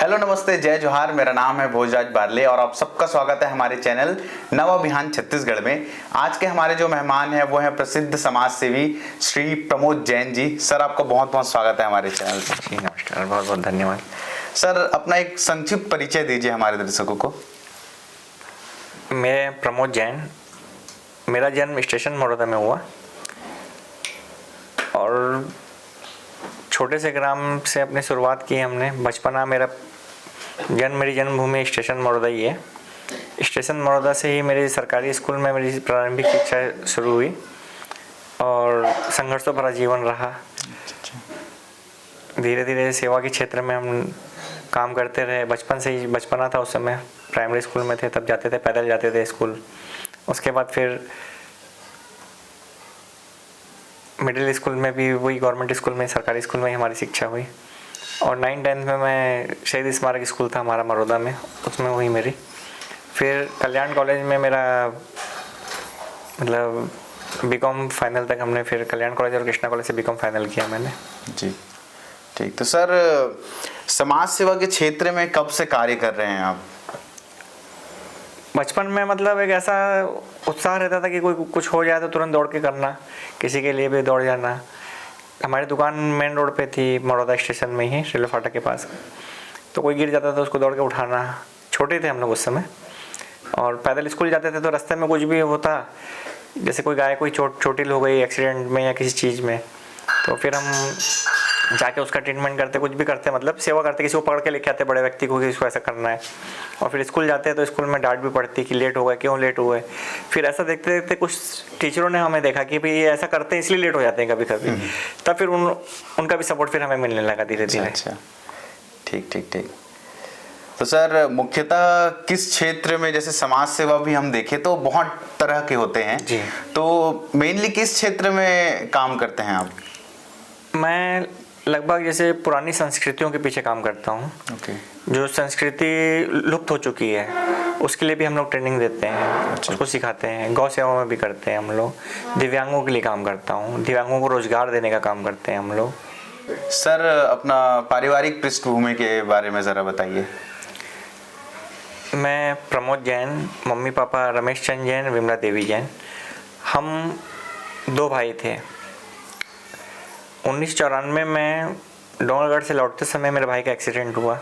Hello नमस्ते जय जोहार। मेरा नाम है भोजराज बारले और आप सबका स्वागत है हमारे चैनल नव अभियान छत्तीसगढ़ में। आज के हमारे जो मेहमान हैं वो हैं प्रसिद्ध समाज सेवी श्री प्रमोद जैन जी। सर आपका बहुत बहुत स्वागत है हमारे चैनल पर। जी नमस्कार, बहुत बहुत धन्यवाद। सर अपना एक संक्षिप्त परिचय दीजिए हमारे दर्शकों को। मैं प्रमोद जैन, मेरा जन्म स्टेशन मरोदा में हुआ और छोटे से ग्राम से अपनी शुरुआत की हमने। बचपना मेरी जन्मभूमि स्टेशन मरोदा ही है। स्टेशन मरोदा से ही मेरी सरकारी स्कूल में मेरी प्रारंभिक शिक्षा शुरू हुई और संघर्षों भरा जीवन रहा। धीरे धीरे सेवा के क्षेत्र में हम काम करते रहे। बचपन से ही बचपना था उस समय, प्राइमरी स्कूल में थे तब जाते थे, पैदल जाते थे स्कूल। उसके बाद फिर मिडिल स्कूल में भी वही गवर्नमेंट स्कूल में, सरकारी स्कूल में ही हमारी शिक्षा हुई और 9-10 में मैं शहीद स्मारक स्कूल था हमारा मरोदा में, उसमें हुई मेरी। फिर कल्याण कॉलेज में मेरा मतलब बीकॉम फाइनल तक हमने फिर कल्याण कॉलेज और कृष्णा कॉलेज से बीकॉम फाइनल किया मैंने। जी ठीक। तो सर समाज सेवा के क्षेत्र में कब से कार्य कर रहे हैं आप? बचपन में मतलब एक ऐसा उत्साह रहता था कि कोई कुछ हो जाए तो तुरंत दौड़ के करना, किसी के लिए भी दौड़ जाना। हमारी दुकान मेन रोड पे थी मरोदा स्टेशन में ही, रेलवे फाटक के पास। तो कोई गिर जाता था उसको दौड़ के उठाना। छोटे थे हम लोग उस समय और पैदल स्कूल जाते थे तो रास्ते में कुछ भी होता, जैसे कोई गाय कोई चोटिल हो गई एक्सीडेंट में या किसी चीज़ में, तो फिर हम जाके उसका ट्रीटमेंट करते, कुछ भी करते, मतलब सेवा करते। किसी को पकड़ के लेके आते बड़े व्यक्ति को कि इसको ऐसा करना है। और फिर स्कूल जाते हैं तो स्कूल में डांट भी पड़ती कि लेट हो गए, क्यों लेट हुए। फिर ऐसा देखते देखते कुछ टीचरों ने हमें देखा कि भाई ये ऐसा करते हैं इसलिए लेट हो जाते हैं कभी कभी। तब फिर उनका भी सपोर्ट फिर हमें मिलने लगा धीरे धीरे। अच्छा, ठीक ठीक ठीक। तो सर मुख्यतः किस क्षेत्र में, जैसे समाज सेवा भी हम देखें तो बहुत तरह के होते हैं जी, तो मेनली किस क्षेत्र में काम करते हैं आप? मैं लगभग जैसे पुरानी संस्कृतियों के पीछे काम करता हूँ। जो संस्कृति लुप्त हो चुकी है उसके लिए भी हम लोग ट्रेनिंग देते हैं, उसको सिखाते हैं। गौ सेवा में भी करते हैं हम लोग। दिव्यांगों के लिए काम करता हूँ, दिव्यांगों को रोजगार देने का काम करते हैं हम लोग। सर अपना पारिवारिक पृष्ठभूमि के बारे में ज़रा बताइए। मैं प्रमोद जैन, मम्मी पापा रमेश चंद जैन, विमला देवी जैन। हम 2 भाई थे। 1994 में डोंगरगढ़ से लौटते समय मेरे भाई का एक्सीडेंट हुआ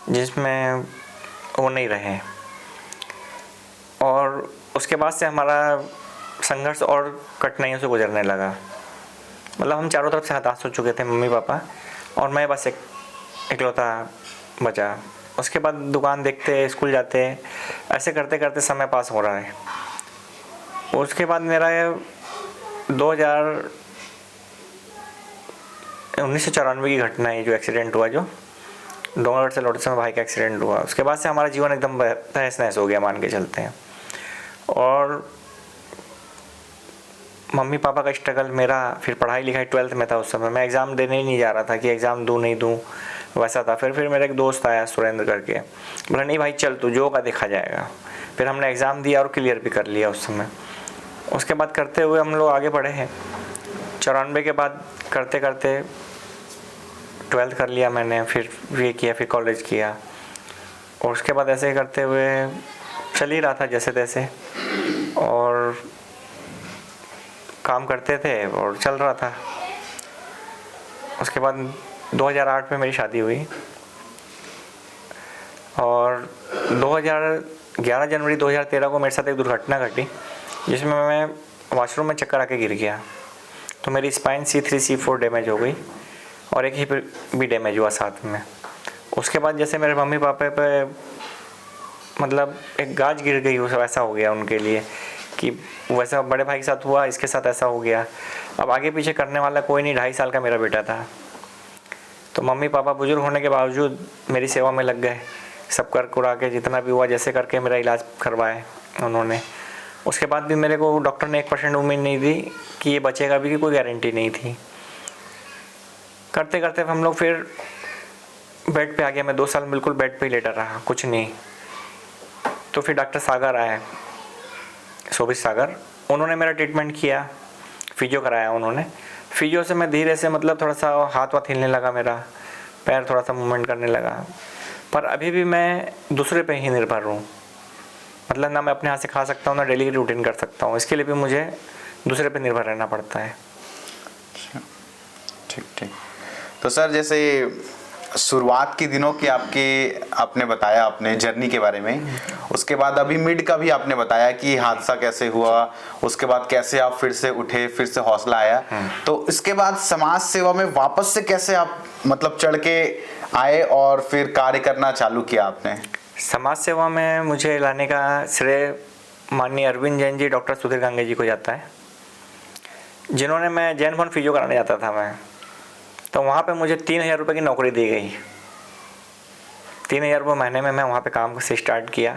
जिसमें वो नहीं रहे और उसके बाद से हमारा संघर्ष और कठिनाइयों से गुजरने लगा। मतलब हम चारों तरफ से हताश हो चुके थे, मम्मी पापा और मैं बस इकलौता बचा। उसके बाद दुकान देखते, स्कूल जाते, ऐसे करते करते समय पास हो रहा है। उसके बाद मेरा 1994 की घटना है जो एक्सीडेंट हुआ, जो डोंगरगढ़ से लौटते समय भाई का एक्सीडेंट हुआ। उसके बाद से हमारा जीवन एकदम तहस नहस हो गया, मान के चलते हैं। और मम्मी पापा का स्ट्रगल, मेरा फिर पढ़ाई लिखाई 12th में था उस समय। मैं एग्ज़ाम देने ही नहीं जा रहा था कि एग्ज़ाम दूँ नहीं दूँ, वैसा था। फिर मेरा एक दोस्त आया सुरेंद्र करके, बोला नहीं भाई चल तू, जो होगा देखा जाएगा। फिर हमने एग्ज़ाम दिया और क्लियर भी कर लिया उस समय। उसके बाद करते हुए हम लोग आगे बढ़े हैं। 94 के बाद करते करते 12th कर लिया मैंने, फिर ये किया, फिर कॉलेज किया और उसके बाद ऐसे ही करते हुए चल ही रहा था जैसे तैसे और काम करते थे और चल रहा था। उसके बाद 2008 में मेरी शादी हुई और 11 जनवरी 2013 को मेरे साथ एक दुर्घटना घटी जिसमें मैं वॉशरूम में चक्कर आके गिर गया। तो मेरी स्पाइन C3 C4 डैमेज हो गई और एक हिप भी डैमेज हुआ साथ में। उसके बाद जैसे मेरे मम्मी पापा पे मतलब एक गाज गिर गई, वैसा हो गया उनके लिए कि वैसा बड़े भाई के साथ हुआ, इसके साथ ऐसा हो गया। अब आगे पीछे करने वाला कोई नहीं, 2.5 साल का मेरा बेटा था। तो मम्मी पापा बुजुर्ग होने के बावजूद मेरी सेवा में लग गए, सब कर कुरा के जितना भी हुआ जैसे करके मेरा इलाज करवाए उन्होंने। उसके बाद भी मेरे को डॉक्टर ने 1% उम्मीद नहीं दी कि ये बचेगा भी, की कोई गारंटी नहीं थी। करते करते हम लोग फिर बेड पे आ गया। मैं 2 साल बिल्कुल बेड पे ही लेटा रहा, कुछ नहीं। तो फिर डॉक्टर सागर आए, शोभित सागर, उन्होंने मेरा ट्रीटमेंट किया, फिजियो कराया उन्होंने। फिजियो से मैं धीरे से मतलब थोड़ा सा हाथ वाथ हिलने लगा, मेरा पैर थोड़ा सा मूवमेंट करने लगा। पर अभी भी मैं दूसरे पे ही निर्भर हूँ। मतलब ना मैं अपने हाथ से खा सकता हूँ, ना डेली की रूटीन कर सकता हूँ, इसके लिए भी मुझे दूसरे पे निर्भर रहना पड़ता है। ठीक ठीक। तो सर जैसे शुरुआत के दिनों की आपने बताया अपने जर्नी के बारे में, उसके बाद अभी मिड का भी आपने बताया कि हादसा कैसे हुआ, उसके बाद कैसे आप फिर से उठे, फिर से हौसला आया, तो इसके बाद समाज सेवा में वापस से कैसे आप मतलब चढ़ के आए और फिर कार्य करना चालू किया आपने? समाज सेवा में मुझे लाने का श्रेय माननीय अरविंद जैन जी, डॉक्टर सुधीर गांगे जी को जाता है, जिन्होंने, मैं जैन भवन फिजियो कराने जाता था मैं, तो वहाँ पे मुझे 3,000 रुपये की नौकरी दी गई। 3,000 रुपये महीने में मैं वहाँ पे काम से स्टार्ट किया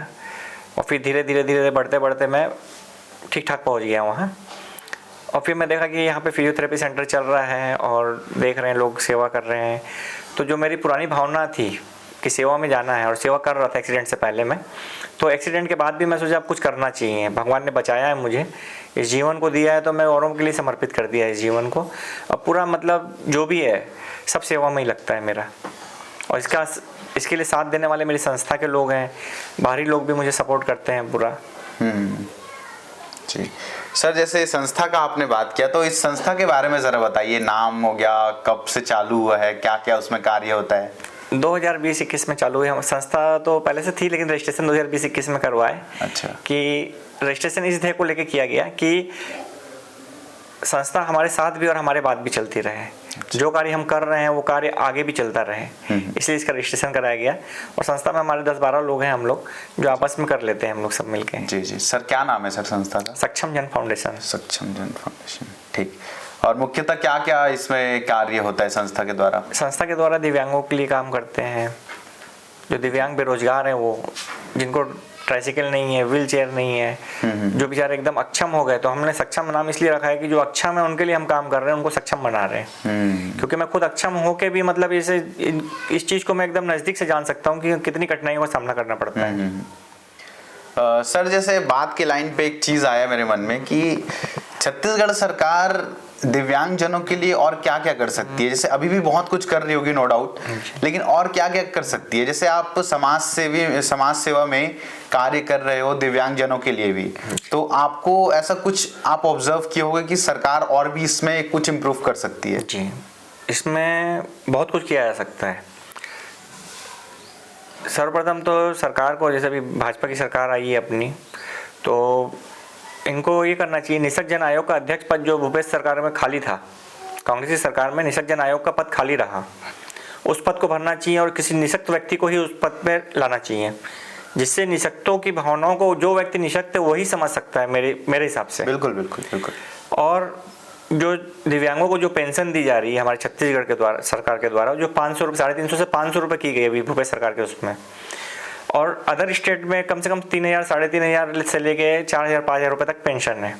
और फिर धीरे धीरे बढ़ते बढ़ते मैं ठीक ठाक पहुँच गया वहाँ। और फिर मैं देखा कि यहाँ पे फिजियोथेरेपी सेंटर चल रहा है और देख रहे हैं लोग सेवा कर रहे हैं, तो जो मेरी पुरानी भावना थी कि सेवा में जाना है, और सेवा कर रहा था एक्सीडेंट से पहले मैं, तो एक्सीडेंट के बाद भी मैं सोचा अब कुछ करना चाहिए, भगवान ने बचाया है मुझे, इस जीवन को दिया है तो मैं औरों के लिए समर्पित कर दिया है इस जीवन को। अब पूरा मतलब जो भी है सब सेवा में ही लगता है मेरा, और इसके लिए साथ देने वाले मेरी संस्था के लोग हैं, बाहरी लोग भी मुझे सपोर्ट करते हैं पूरा। जी सर, जैसे संस्था का आपने बात किया, तो इस संस्था के बारे में ज़रा बताइए, नाम हो गया, कब से चालू हुआ है, क्या क्या उसमें कार्य होता है? 2020-21 में चालू है। संस्था तो पहले से थी लेकिन रजिस्ट्रेशन 2020-21 में करवाए। अच्छा। कि रजिस्ट्रेशन इस ध्येय को लेके किया गया कि संस्था हमारे साथ भी और हमारे बाद भी चलती रहे। अच्छा। जो कार्य हम कर रहे हैं वो कार्य आगे भी चलता रहे, इसलिए इसका रजिस्ट्रेशन कराया गया। और संस्था में हमारे 10-12 लोग हैं, हम लोग जो आपस में कर लेते हैं हम लोग सब मिलके। जी जी सर, क्या नाम है सर संस्था का? सक्षम जन फाउंडेशन। सक्षम जन फाउंडेशन, ठीक। और मुख्यतः क्या क्या इसमें कार्य होता है संस्था के द्वारा? संस्था के द्वारा दिव्यांगों के लिए काम करते हैं, जो दिव्यांग बेरोजगार हैं, वो जिनको ट्राइसिकल नहीं है, व्हील चेयर नहीं है, जो बेचारे एकदम अक्षम हो गए, तो हमने सक्षम नाम इसलिए रखा है कि जो अक्षम है उनके लिए हम काम कर रहे हैं, उनको सक्षम बना रहे हैं। क्योंकि मैं खुद अक्षम होके भी मतलब इस चीज़ को मैं एकदम नज़दीक से जान सकता हूँ कि कितनी कठिनाइयों का सामना करना पड़ता है। सर जैसे बात के लाइन पे एक चीज़ आया मेरे मन में कि छत्तीसगढ़ सरकार दिव्यांगजनों के लिए और क्या क्या कर सकती है? जैसे अभी भी बहुत कुछ कर रही होगी नो डाउट, लेकिन और क्या क्या कर सकती है? जैसे आप समाज सेवा में कार्य कर रहे हो दिव्यांगजनों के लिए भी, तो आपको ऐसा कुछ आप ऑब्जर्व किए होंगे कि सरकार और भी इसमें कुछ इम्प्रूव कर सकती है? जी, इसमें बहुत कुछ किया जा सकता है। सर्वप्रथम तो सरकार को, जैसे अभी भाजपा की सरकार आई है अपनी, तो इनको ये करना चाहिए, निसक जन आयोग का अध्यक्ष पद जो भूपेश सरकार में खाली था, कांग्रेसी सरकार में निसक जन आयोग का पद खाली रहा, उस पद को भरना चाहिए और किसी निशक्त व्यक्ति को ही उस पद पर लाना चाहिए, जिससे निशक्तों की भावनाओं को जो व्यक्ति निशक्त है वही समझ सकता है मेरे हिसाब से। बिल्कुल बिल्कुल बिल्कुल। और जो दिव्यांगों को जो पेंशन दी जा रही है हमारे छत्तीसगढ़ के द्वारा, सरकार के द्वारा, जो 500 रुपये, 350 से 500 रुपये की गई अभी भूपेश सरकार के उसमें, और अदर स्टेट में कम से कम 3,000, 3,500 से लेके 4,000, 5,000 रुपये तक पेंशन है।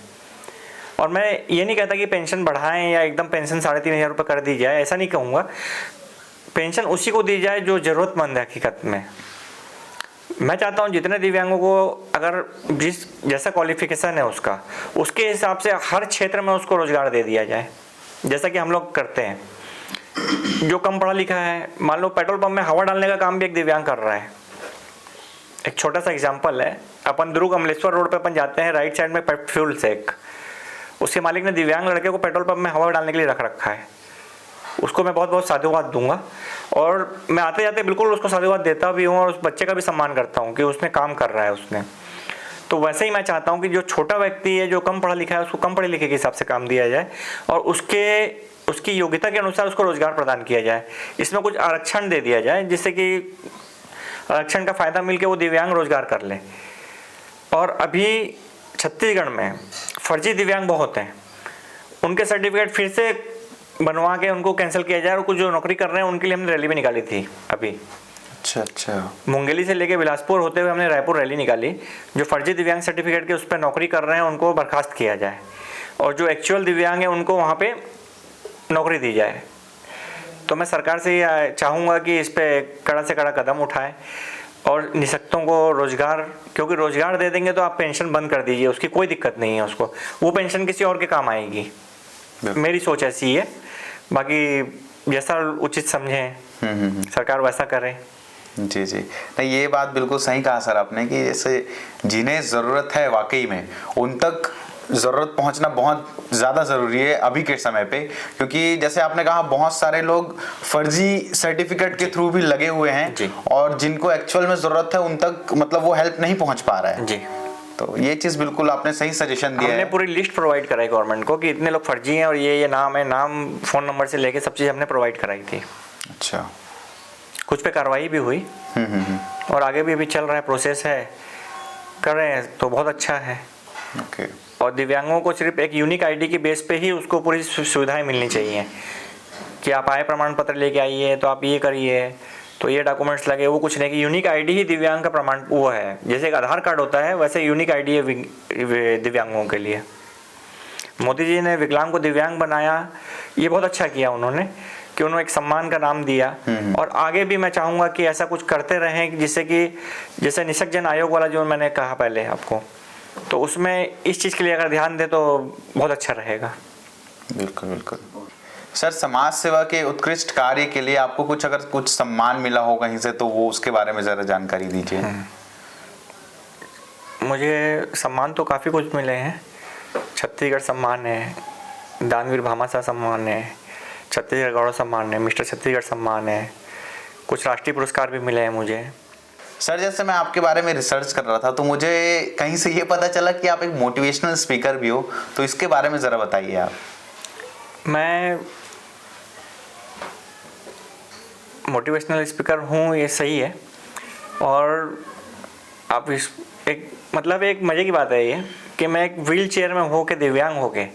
और मैं ये नहीं कहता कि पेंशन बढ़ाएं या एकदम पेंशन 3,500 रुपये कर दी जाए, ऐसा नहीं कहूँगा। पेंशन उसी को दी जाए जो ज़रूरतमंद है। हकीकत में मैं चाहता हूँ जितने दिव्यांगों को अगर जिस जैसा क्वालिफिकेशन है उसका, उसके हिसाब से हर क्षेत्र में उसको रोज़गार दे दिया जाए, जैसा कि हम लोग करते हैं। जो कम पढ़ा लिखा है, मान लो पेट्रोल पंप में हवा डालने का काम भी एक दिव्यांग कर रहा है। एक छोटा सा एग्जांपल है, अपन दुर्ग अमलेश्वर रोड पे अपन जाते हैं, राइट साइड में फ्यूल सेक, उसके मालिक ने दिव्यांग लड़के को पेट्रोल पंप में हवा डालने के लिए रख रखा है। उसको मैं बहुत बहुत साधुवाद दूंगा और मैं आते जाते बिल्कुल उसको साधुवाद देता भी हूँ और उस बच्चे का भी सम्मान करता हूँ कि उसने काम कर रहा है उसने। तो वैसे ही मैं चाहता हूँ कि जो छोटा व्यक्ति है, जो कम पढ़ा लिखा है, उसको कम पढ़े लिखे के हिसाब से काम दिया जाए और उसकी योग्यता के अनुसार उसको रोजगार प्रदान किया जाए। इसमें कुछ आरक्षण दे दिया जाए जिससे कि आरक्षण का फ़ायदा मिलके वो दिव्यांग रोजगार कर ले। और अभी छत्तीसगढ़ में फर्जी दिव्यांग बहुत हैं, उनके सर्टिफिकेट फिर से बनवा के उनको कैंसिल किया जाए। और कुछ जो नौकरी कर रहे हैं उनके लिए हमने रैली भी निकाली थी अभी। अच्छा, मुंगेली से लेके बिलासपुर होते हुए हमने रायपुर रैली निकाली। जो फर्जी दिव्यांग सर्टिफिकेट के उस पर नौकरी कर रहे हैं उनको बर्खास्त किया जाए और जो एक्चुअल दिव्यांग हैं उनको वहाँ पे नौकरी दी जाए। तो मैं सरकार से ये चाहूँगा कि इस पर कड़ा से कड़ा कदम उठाए और निशक्तों को रोजगार, क्योंकि रोजगार दे देंगे तो आप पेंशन बंद कर दीजिए, उसकी कोई दिक्कत नहीं है, उसको वो पेंशन किसी और के काम आएगी। मेरी सोच ऐसी है, बाकी जैसा उचित समझें सरकार वैसा करे। जी जी, नहीं ये बात बिल्कुल सही कहा सर आपने कि जैसे जिन्हें ज़रूरत है वाकई में उन तक ज़रूरत पहुंचना बहुत ज़्यादा ज़रूरी है अभी के समय पे, क्योंकि जैसे आपने कहा बहुत सारे लोग फर्जी सर्टिफिकेट के थ्रू भी लगे हुए हैं और जिनको एक्चुअल में ज़रूरत है उन तक मतलब वो हेल्प नहीं पहुंच पा रहा है जी। तो ये चीज़ बिल्कुल आपने सही सजेशन दिया हमने है। पूरी लिस्ट प्रोवाइड कराई गवर्नमेंट को कि इतने लोग फर्जी हैं और ये नाम है, नाम फ़ोन नंबर से लेके सब चीज़ हमने प्रोवाइड कराई थी। अच्छा, कुछ पे कार्रवाई भी हुई और आगे भी अभी चल रहा है, प्रोसेस है, कर रहे हैं तो बहुत अच्छा है। ओके। और दिव्यांगों को सिर्फ एक यूनिक आईडी की बेस पे ही उसको पूरी सुविधाएं मिलनी चाहिए कि आप आय प्रमाण पत्र लेके आइए तो आप ये करिए तो ये डॉक्यूमेंट्स लगे, वो कुछ नहीं कि यूनिक आईडी ही दिव्यांग का प्रमाण वो है। जैसे एक आधार कार्ड होता है वैसे यूनिक आईडी है दिव्यांगों के लिए। मोदी जी ने विकलांग को दिव्यांग बनाया, ये बहुत अच्छा किया उन्होंने कि उन्होंने एक सम्मान का नाम दिया। और आगे भी मैं चाहूँगा कि ऐसा कुछ करते रहें जिससे कि जैसे निःशक्तजन आयोग वाला जो मैंने कहा पहले आपको, तो उसमें इस चीज़ के लिए अगर ध्यान दे तो बहुत अच्छा रहेगा। बिल्कुल बिल्कुल। सर समाज सेवा के उत्कृष्ट कार्य के लिए आपको कुछ अगर कुछ सम्मान मिला हो कहीं से तो वो उसके बारे में ज़रा जानकारी दीजिए। मुझे सम्मान तो काफ़ी कुछ मिले हैं। छत्तीसगढ़ सम्मान है, दानवीर भामाशाह सम्मान है, छत्तीसगढ़ गौरव सम्मान है, मिस्टर छत्तीसगढ़ सम्मान है, कुछ राष्ट्रीय पुरस्कार भी मिले हैं मुझे। सर जैसे मैं आपके बारे में रिसर्च कर रहा था तो मुझे कहीं से ये पता चला कि आप एक मोटिवेशनल स्पीकर भी हो, तो इसके बारे में ज़रा बताइए आप। मैं मोटिवेशनल स्पीकर हूँ ये सही है, और आप इस एक मतलब एक मज़े की बात है ये कि मैं एक व्हील चेयर में हो के दिव्यांग हो के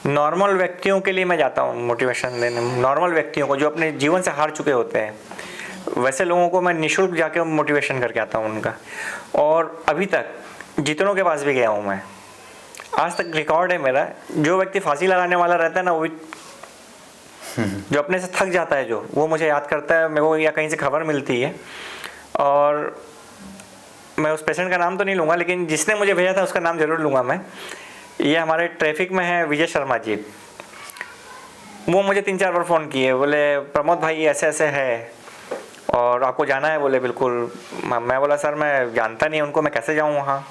नॉर्मल व्यक्तियों के लिए मैं जाता हूँ मोटिवेशन देने। नॉर्मल व्यक्तियों को जो अपने जीवन से हार चुके होते हैं वैसे लोगों को मैं निःशुल्क जाके मोटिवेशन करके आता हूँ उनका। और अभी तक जितनों के पास भी गया हूँ मैं, आज तक रिकॉर्ड है मेरा। जो व्यक्ति फांसी लगाने वाला रहता है ना, वो भी जो अपने से थक जाता है जो, वो मुझे याद करता है मेरे को, या कहीं से खबर मिलती है। और मैं उस पेशेंट का नाम तो नहीं लूँगा लेकिन जिसने मुझे भेजा था उसका नाम ज़रूर लूँगा मैं। ये हमारे ट्रैफिक में है विजय शर्मा जी। वो मुझे 3-4 बार फ़ोन किए, बोले प्रमोद भाई ऐसे ऐसे है और आपको जाना है। बोले बिल्कुल। मैं बोला सर मैं जानता नहीं उनको, मैं कैसे जाऊँ वहाँ।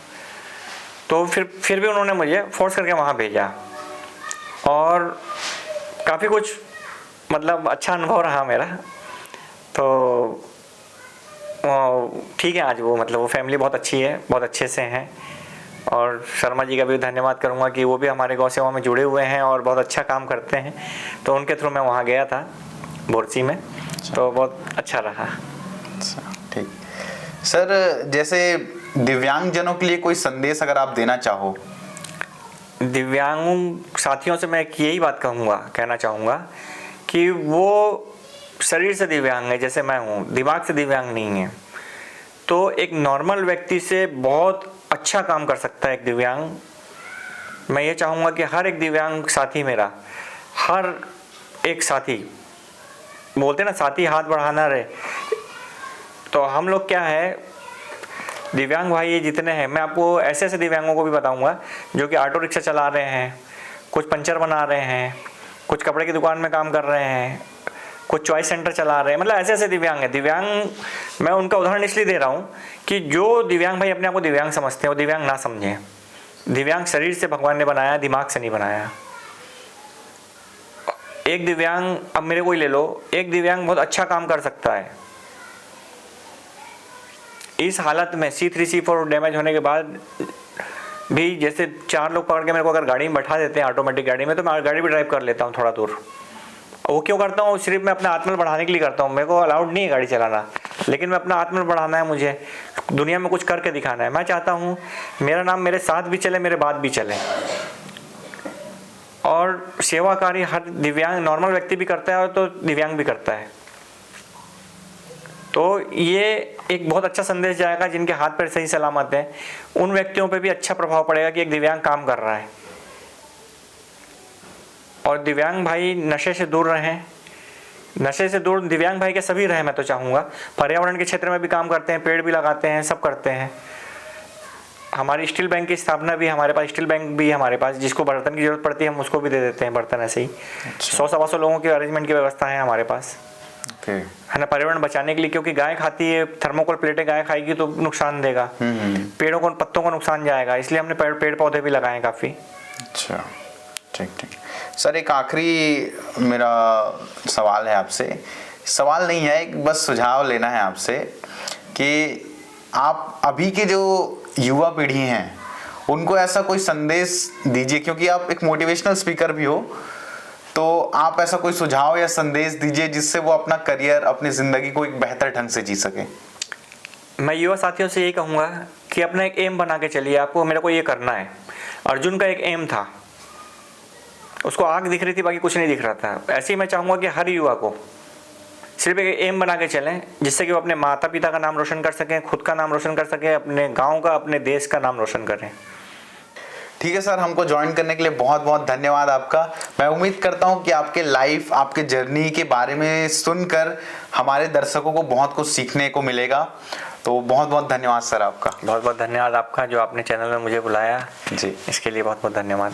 तो फिर भी उन्होंने मुझे फोर्स करके वहाँ भेजा और काफ़ी कुछ मतलब अच्छा अनुभव रहा मेरा। तो ठीक है, आज वो मतलब वो फैमिली बहुत अच्छी है, बहुत अच्छे से हैं। और शर्मा जी का भी धन्यवाद करूँगा कि वो भी हमारे गौ सेवा में जुड़े हुए हैं और बहुत अच्छा काम करते हैं। तो उनके थ्रू मैं वहाँ गया था बोरसी में। तो बहुत अच्छा रहा। अच्छा, ठीक। सर जैसे दिव्यांगजनों के लिए कोई संदेश अगर आप देना चाहो। दिव्यांग साथियों से मैं एक यही बात कहना चाहूँगा कि वो शरीर से दिव्यांग है जैसे मैं हूँ, दिमाग से दिव्यांग नहीं है। तो एक नॉर्मल व्यक्ति से बहुत अच्छा काम कर सकता है एक दिव्यांग। मैं ये चाहूँगा कि हर एक दिव्यांग साथी मेरा, हर एक साथी, बोलते ना साथी हाथ बढ़ाना रहे, तो हम लोग क्या है दिव्यांग भाई ये जितने हैं, मैं आपको ऐसे ऐसे दिव्यांगों को भी बताऊंगा जो कि ऑटो रिक्शा चला रहे हैं, कुछ पंचर बना रहे हैं, कुछ कपड़े की दुकान में काम कर रहे हैं, कुछ चॉइस सेंटर चला रहे हैं। मतलब ऐसे ऐसे दिव्यांग हैं। दिव्यांग मैं उनका उदाहरण इसलिए दे रहा हूँ कि जो दिव्यांग भाई अपने आप को दिव्यांग समझते हैं वो दिव्यांग ना समझें। दिव्यांग शरीर से भगवान ने बनाया, दिमाग से नहीं बनाया। एक दिव्यांग, अब मेरे को ही ले लो, एक दिव्यांग बहुत अच्छा काम कर सकता है। इस हालत में C3 C4 डैमेज होने के बाद भी जैसे 4 लोग पकड़ के मेरे को अगर गाड़ी में बैठा देते हैं ऑटोमेटिक गाड़ी में, तो मैं गाड़ी भी ड्राइव कर लेता हूँ थोड़ा दूर। वो क्यों करता हूँ? सिर्फ मैं अपना आत्मबल बढ़ाने के लिए करता हूँ। मेरे को अलाउड नहीं है गाड़ी चलाना, लेकिन मैं अपना आत्मबल बढ़ाना है, मुझे दुनिया में कुछ करके दिखाना है। मैं चाहता हूँ मेरा नाम मेरे साथ भी चले, मेरे बाद भी चले। और सेवा कार्य हर दिव्यांग नॉर्मल व्यक्ति भी करता है और तो दिव्यांग भी करता है। तो ये एक बहुत अच्छा संदेश जाएगा जिनके हाथ पैर सही सलामत हैं, उन व्यक्तियों पे भी अच्छा प्रभाव पड़ेगा कि एक दिव्यांग काम कर रहा है। और दिव्यांग भाई नशे से दूर रहें, नशे से दूर दिव्यांग भाई के सभी रहें। मैं तो चाहूँगा पर्यावरण के क्षेत्र में भी काम करते हैं, पेड़ भी लगाते हैं, सब करते हैं। हमारी स्टील बैंक की स्थापना भी हमारे पास, स्टील बैंक भी है हमारे पास, जिसको बर्तन की जरूरत पड़ती है हम उसको भी दे देते हैं बर्तन। ऐसे ही 100-125 लोगों के अरेंजमेंट की व्यवस्था है हमारे पास। ओके। है ना, पर्यावरण बचाने के लिए, क्योंकि गाय खाती है थर्मोकोल प्लेटें, गाय खाएगी तो नुकसान देगा, पेड़ों को, पत्तों को नुकसान जाएगा, इसलिए हमने पेड़ पौधे भी लगाए काफ़ी। अच्छा, ठीक ठीक। सर एक आखिरी मेरा सवाल है आपसे, सवाल नहीं है, एक बस सुझाव लेना है आपसे कि आप अभी के जो युवा पीढ़ी हैं उनको ऐसा कोई संदेश दीजिए, क्योंकि आप एक मोटिवेशनल स्पीकर भी हो, तो आप ऐसा कोई सुझाव या संदेश दीजिए जिससे वो अपना करियर, अपनी ज़िंदगी को एक बेहतर ढंग से जी सके। मैं युवा साथियों से यही कहूँगा कि अपना एक एम बना के चलिए, आपको मेरे को ये करना है। अर्जुन का एक एम था, उसको आग दिख रही थी, बाकी कुछ नहीं दिख रहा था। ऐसे ही मैं चाहूँगा कि हर युवा को सिर्फ एक एम बना के चलें, जिससे कि वो अपने माता पिता का नाम रोशन कर सकें, खुद का नाम रोशन कर सकें, अपने गाँव का, अपने देश का नाम रोशन करें। ठीक है सर, हमको ज्वाइन करने के लिए बहुत बहुत धन्यवाद आपका। मैं उम्मीद करता हूं कि आपके लाइफ, आपके जर्नी के बारे में सुनकर हमारे दर्शकों को बहुत कुछ सीखने को मिलेगा। तो बहुत बहुत धन्यवाद सर आपका। बहुत बहुत धन्यवाद आपका, जो आपने चैनल में मुझे बुलाया जी, इसके लिए बहुत बहुत धन्यवाद।